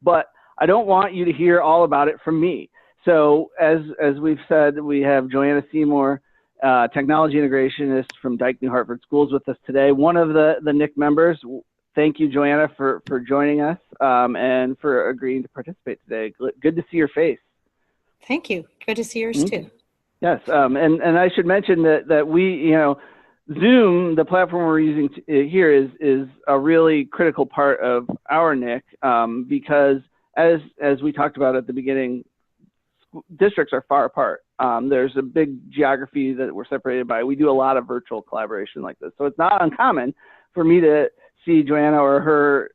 but I don't want you to hear all about it from me. So as we've said, we have Joanna Seymour, technology integrationist from Dike-New Hartford Schools with us today. One of the NIC members. Thank you, Joanna, for joining us and for agreeing to participate today. Good to see your face. Thank you. Good to see yours too. Yes, and I should mention that we, Zoom, the platform we're using here, is a really critical part of our NIC because as we talked about at the beginning, districts are far apart. There's a big geography that we're separated by. We do a lot of virtual collaboration like this, so it's not uncommon for me to see Joanna or her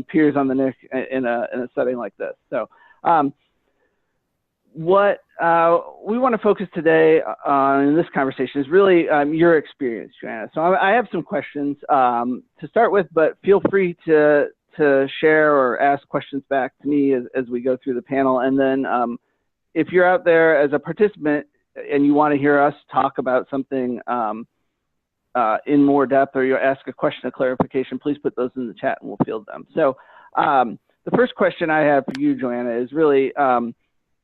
peers on the NIC in a setting like this. So. What we want to focus today on in this conversation is really your experience, Joanna. So I have some questions to start with, but feel free to share or ask questions back to me as we go through the panel. And then if you're out there as a participant and you want to hear us talk about something in more depth, or you ask a question of clarification, please put those in the chat and we'll field them. So the first question I have for you, Joanna, is really,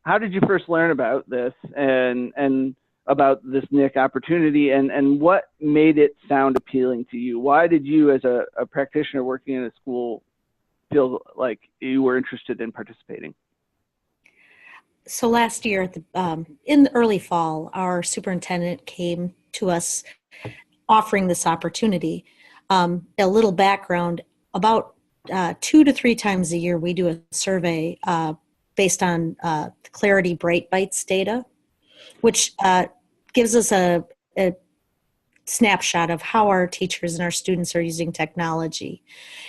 how did you first learn about this and about this NIC opportunity, and what made it sound appealing to you? Why did you, as a practitioner working in a school, feel like you were interested in participating? So last year, in the early fall, our superintendent came to us offering this opportunity. A little background, about 2 to 3 times a year, we do a survey based on Clarity Bright Bites data, which gives us a snapshot of how our teachers and our students are using technology.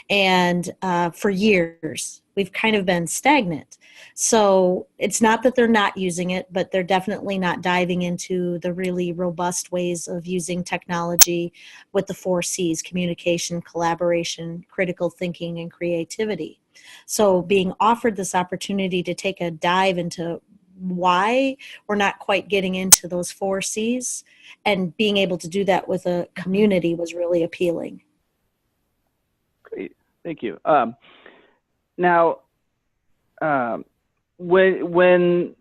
And for years, we've kind of been stagnant. So it's not that they're not using it, but they're definitely not diving into the really robust ways of using technology with the 4 C's: communication, collaboration, critical thinking, and creativity. So being offered this opportunity to take a dive into why we're not quite getting into those 4 C's and being able to do that with a community was really appealing. Great, thank you. Now, when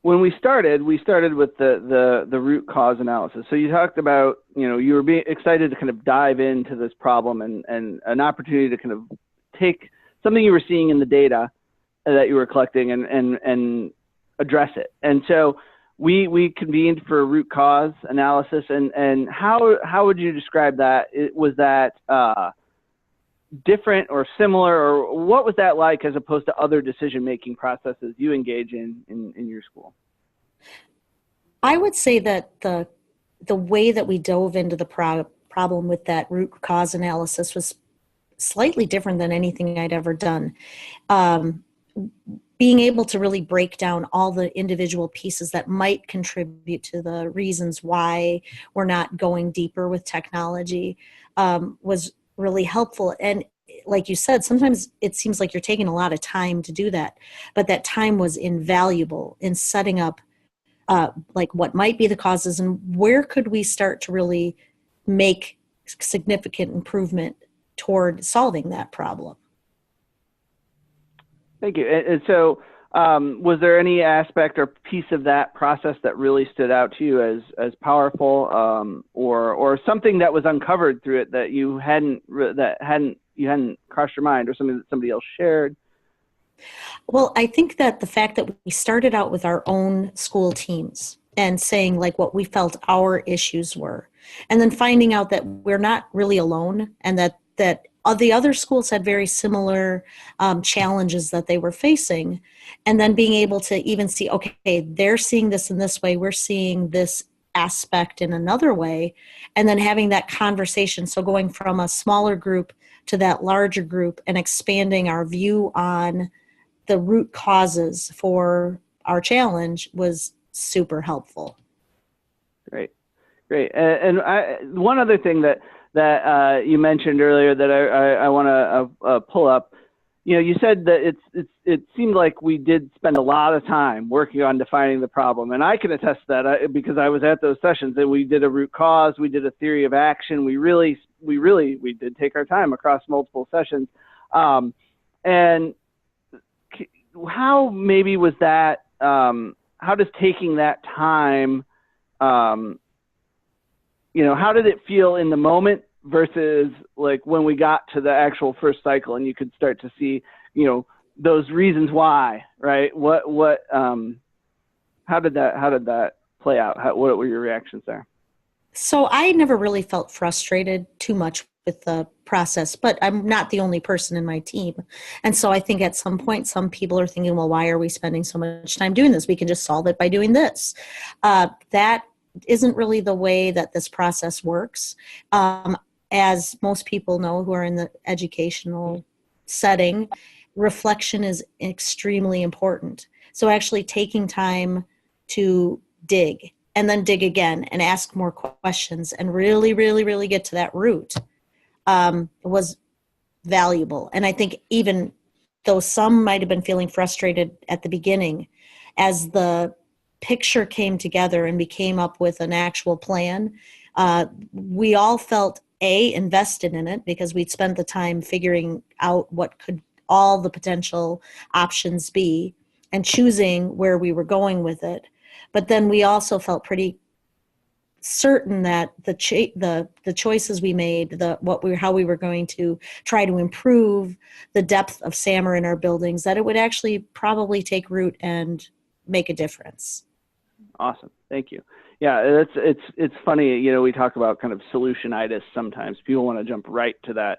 we started with the root cause analysis. So you talked about, you were being excited to kind of dive into this problem and an opportunity to kind of take something you were seeing in the data that you were collecting and address it. And so we convened for a root cause analysis. And how would you describe that? Was that different or similar, or what was that like as opposed to other decision-making processes you engage in your school? I would say that the way that we dove into the problem with that root cause analysis was slightly different than anything I'd ever done. Being able to really break down all the individual pieces that might contribute to the reasons why we're not going deeper with technology was really helpful. And like you said, sometimes it seems like you're taking a lot of time to do that, but that time was invaluable in setting up like what might be the causes and where could we start to really make significant improvement toward solving that problem. Thank you. And so was there any aspect or piece of that process that really stood out to you as powerful, or something that was uncovered through it that you hadn't crossed your mind, or something that somebody else shared? Well, I think that the fact that we started out with our own school teams and saying like what we felt our issues were, and then finding out that we're not really alone, and that the other schools had very similar challenges that they were facing, and then being able to even see, okay, they're seeing this in this way, we're seeing this aspect in another way, and then having that conversation. So going from a smaller group to that larger group and expanding our view on the root causes for our challenge was super helpful. Great. And one other thing that you mentioned earlier that I want to pull up, you said that it seemed like we did spend a lot of time working on defining the problem, and I can attest to that because I was at those sessions, and we did a root cause, we did a theory of action, we did take our time across multiple sessions, and how maybe was that, how does taking that time, how did it feel in the moment versus like when we got to the actual first cycle and you could start to see, those reasons why, right? How did that play out? What were your reactions there? So I never really felt frustrated too much with the process, but I'm not the only person in my team. And so I think at some point, some people are thinking, well, why are we spending so much time doing this? We can just solve it by doing this. That isn't really the way that this process works. As most people know who are in the educational setting, reflection is extremely important. So actually taking time to dig and then dig again and ask more questions and really, really, really get to that root was valuable. And I think even though some might have been feeling frustrated at the beginning, as the picture came together and we came up with an actual plan, we all felt invested in it because we'd spent the time figuring out what could all the potential options be and choosing where we were going with it. But then we also felt pretty certain that the choices we made, how we were going to try to improve the depth of SAMR in our buildings, that it would actually probably take root and make a difference. Awesome, thank you. Yeah, it's funny. We talk about kind of solutionitis sometimes. People want to jump right to that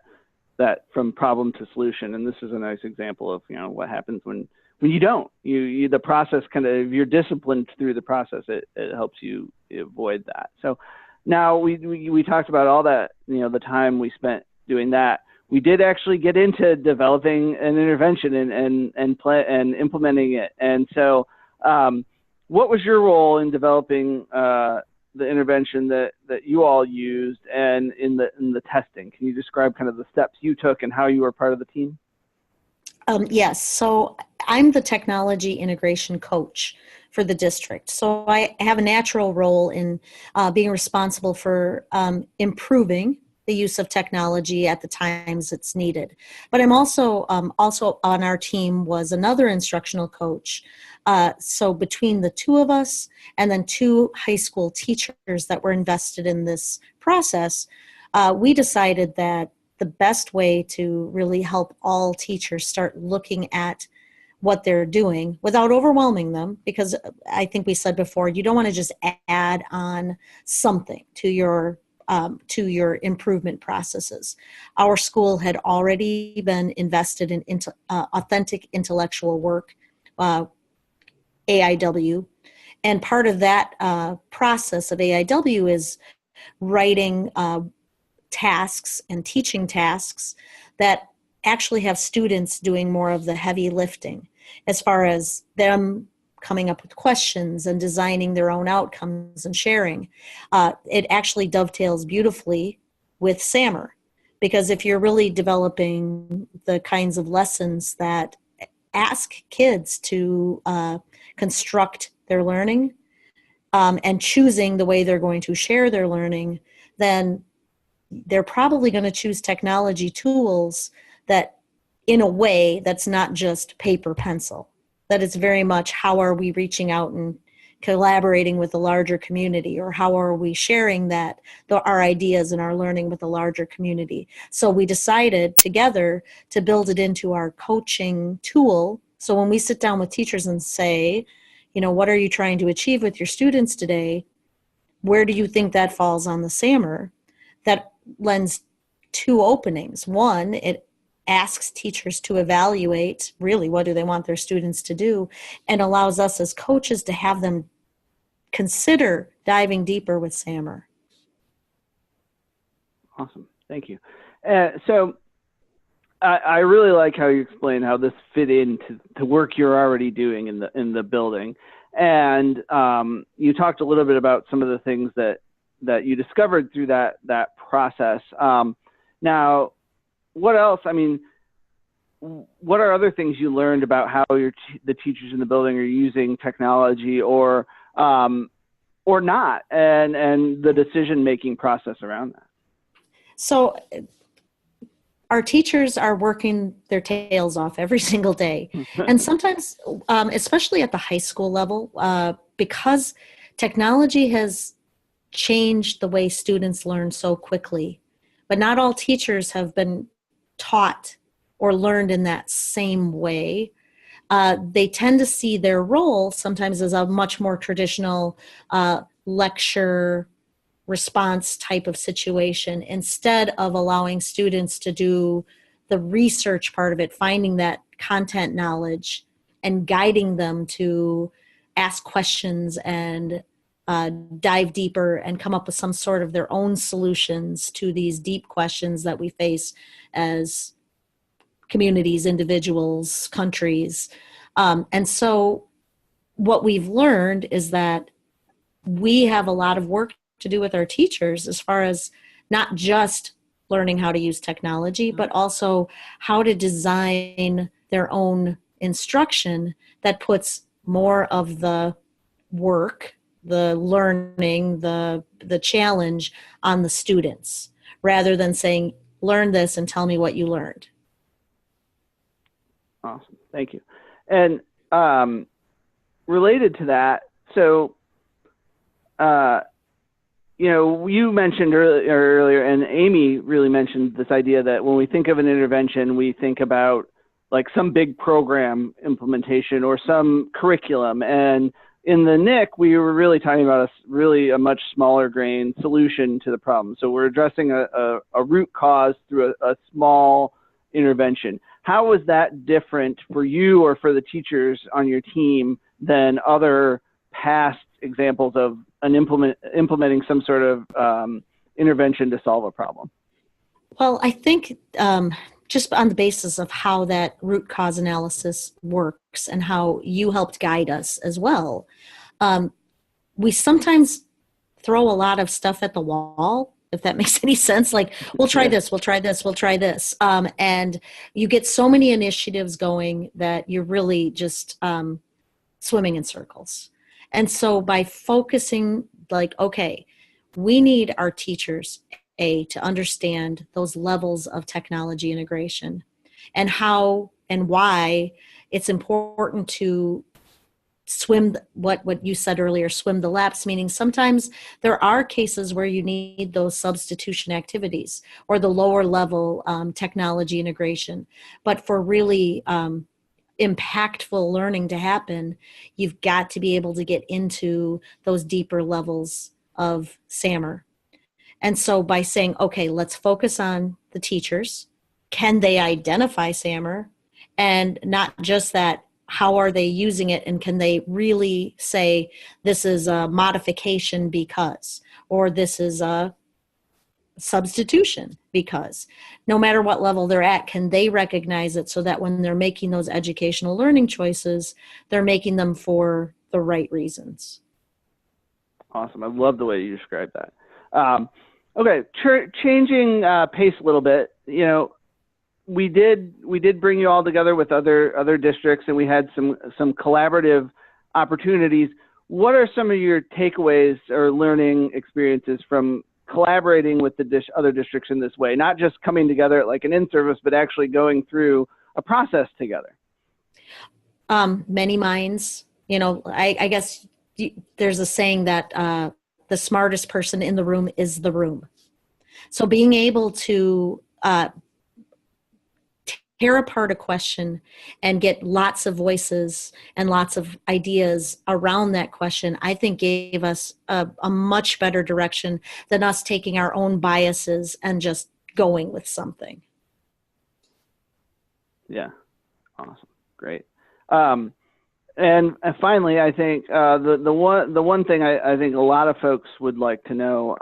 from problem to solution, and this is a nice example of what happens when you don't. The process if you're disciplined through the process, it helps you avoid that. So now we talked about all that, the time we spent doing that. We did actually get into developing an intervention and implementing it. And so what was your role in developing the intervention that you all used and in the testing? Can you describe kind of the steps you took and how you were part of the team? Yes. So I'm the technology integration coach for the district. So I have a natural role in being responsible for improving the use of technology at the times it's needed. But I'm also on our team was another instructional coach. So between the two of us and then two high school teachers that were invested in this process, we decided that the best way to really help all teachers start looking at what they're doing without overwhelming them, because I think we said before, you don't want to just add on something to your improvement processes. Our school had already been invested in authentic intellectual work, AIW, and part of that process of AIW is writing tasks and teaching tasks that actually have students doing more of the heavy lifting as far as them coming up with questions and designing their own outcomes and sharing. It actually dovetails beautifully with SAMR, because if you're really developing the kinds of lessons that ask kids to construct their learning and choosing the way they're going to share their learning, then they're probably going to choose technology tools that in a way that's not just paper pencil, that it's very much how are we reaching out and collaborating with the larger community, or how are we sharing our ideas and our learning with the larger community. So we decided together to build it into our coaching tool. So when we sit down with teachers and say, what are you trying to achieve with your students today? Where do you think that falls on the SAMR? That lends two openings. One, it asks teachers to evaluate really what do they want their students to do, and allows us as coaches to have them consider diving deeper with SAMR. Awesome, thank you. So I really like how you explain how this fit into work you're already doing in the building, and you talked a little bit about some of the things that you discovered through that process. Now, what else? I mean, what are other things you learned about how the teachers in the building are using technology or not, and the decision-making process around that? So our teachers are working their tails off every single day. And sometimes, especially at the high school level, because technology has changed the way students learn so quickly, but not all teachers have been taught or learned in that same way. They tend to see their role sometimes as a much more traditional lecture response type of situation, instead of allowing students to do the research part of it, finding that content knowledge and guiding them to ask questions and dive deeper and come up with some sort of their own solutions to these deep questions that we face as communities, individuals, countries. And so what we've learned is that we have a lot of work to do with our teachers as far as not just learning how to use technology, but also how to design their own instruction that puts more of the work, the learning, the challenge on the students, rather than saying, learn this and tell me what you learned. Awesome. Thank you. And related to that, so you mentioned earlier, and Amy really mentioned this idea that when we think of an intervention, we think about like some big program implementation or some curriculum. And in the NIC, we were really talking about a much smaller grain solution to the problem. So we're addressing a root cause through a small intervention. How was that different for you or for the teachers on your team than other past examples of an implementing some sort of intervention to solve a problem? Well, I think just on the basis of how that root cause analysis works and how you helped guide us as well, we sometimes throw a lot of stuff at the wall, if that makes any sense. Like, we'll try this, we'll try this, we'll try this. And you get so many initiatives going that you're really just swimming in circles. And so by focusing, like, okay, we need our teachers, to understand those levels of technology integration and how and why it's important to swim, what you said earlier, swim the laps, meaning sometimes there are cases where you need those substitution activities or the lower level technology integration. But for really impactful learning to happen, you've got to be able to get into those deeper levels of SAMR. And so by saying, okay, let's focus on the teachers. Can they identify SAMR? And not just that, how are they using it? And can they really say, this is a modification because, or this is a substitution because? No matter what level they're at, can they recognize it so that when they're making those educational learning choices, they're making them for the right reasons? Awesome. I love the way you described that. Okay, changing pace a little bit. We did bring you all together with other districts, and we had some collaborative opportunities. What are some of your takeaways or learning experiences from collaborating with the other districts in this way? Not just coming together like an in-service, but actually going through a process together. Many minds. I guess there's a saying that the smartest person in the room is the room. So being able to tear apart a question and get lots of voices and lots of ideas around that question, I think gave us a much better direction than us taking our own biases and just going with something. Yeah. Awesome. Great. And finally, I think the one thing I think a lot of folks would like to know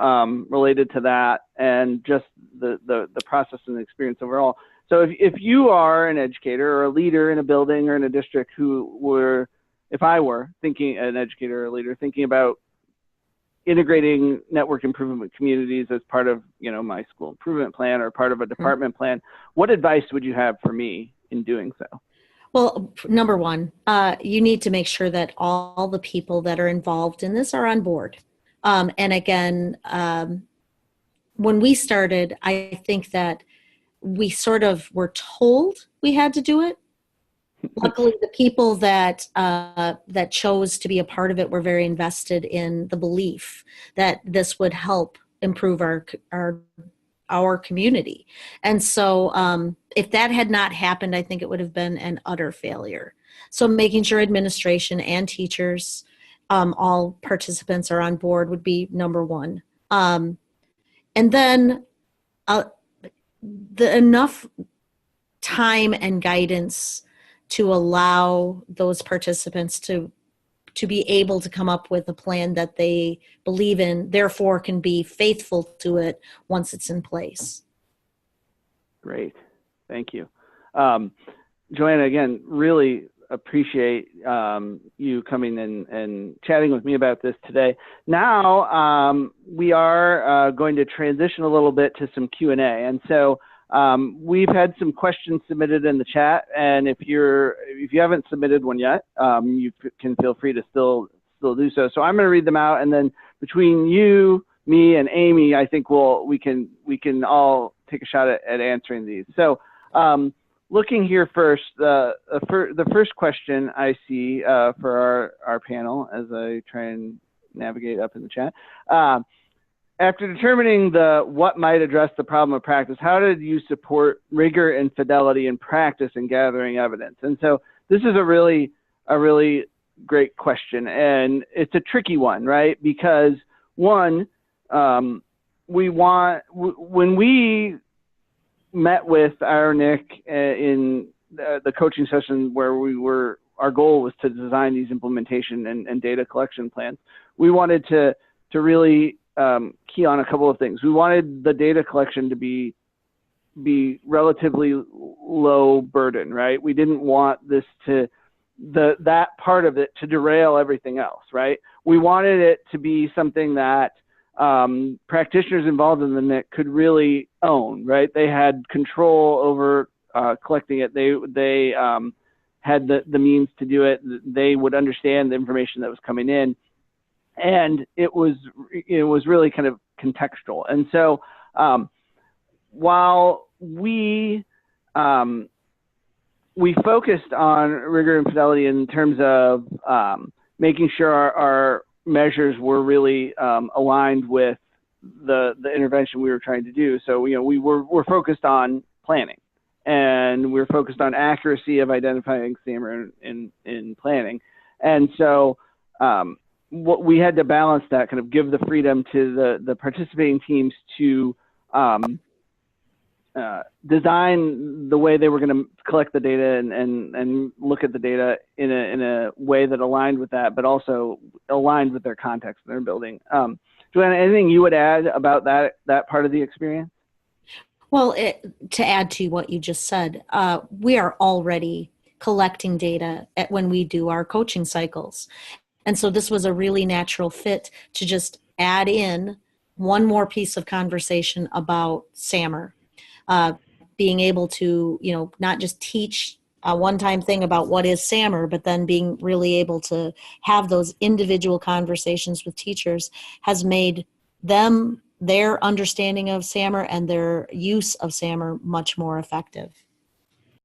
related to that, and just the process and the experience overall. So if you are an educator or a leader in a building or in a district if I were thinking an educator or a leader thinking about integrating network improvement communities as part of my school improvement plan or part of a department plan, what advice would you have for me in doing so? Well, number one, you need to make sure that all the people that are involved in this are on board. And again, when we started, I think that we sort of were told we had to do it. Luckily, the people that that chose to be a part of it were very invested in the belief that this would help improve our community. And so if that had not happened, I think it would have been an utter failure. So making sure administration and teachers, all participants are on board would be number one. And then the enough time and guidance to allow those participants to be able to come up with a plan that they believe in, therefore can be faithful to it once it's in place. Great. Thank you. Joanna, again, really appreciate you coming and chatting with me about this today. Now, we are going to transition a little bit to some Q&A. And so we've had some questions submitted in the chat, and if you haven't submitted one yet, you can feel free to still do so. So I'm going to read them out, and then between you, me, and Amy, I think we can all take a shot at answering these. So looking here first, the first question I see for our panel as I try and navigate up in the chat. After determining what might address the problem of practice, how did you support rigor and fidelity in practice and gathering evidence? And so this is a really great question, and it's a tricky one, right? Because one, when we met with our NIC in the coaching session where our goal was to design these implementation and data collection plans, we wanted to really key on a couple of things. We wanted the data collection to be relatively low burden, right? We didn't want this that part of it to derail everything else, right? We wanted it to be something that practitioners involved in the NIC could really own, right? They had control over collecting it. They had the means to do it. They would understand the information that was coming in. And it was really kind of contextual. And so while we focused on rigor and fidelity in terms of making sure our measures were really aligned with the intervention we were trying to do. So we're focused on planning, and we're focused on accuracy of identifying SAMR in planning. And so what we had to balance that, kind of give the freedom to the participating teams to design the way they were going to collect the data and look at the data in a way that aligned with that, but also aligned with their context they're building. Joanna, anything you would add about that part of the experience? Well, to add to what you just said, we are already collecting data when we do our coaching cycles. And so this was a really natural fit to just add in one more piece of conversation about SAMR, being able to, not just teach a one-time thing about what is SAMR, but then being really able to have those individual conversations with teachers has made their understanding of SAMR and their use of SAMR much more effective.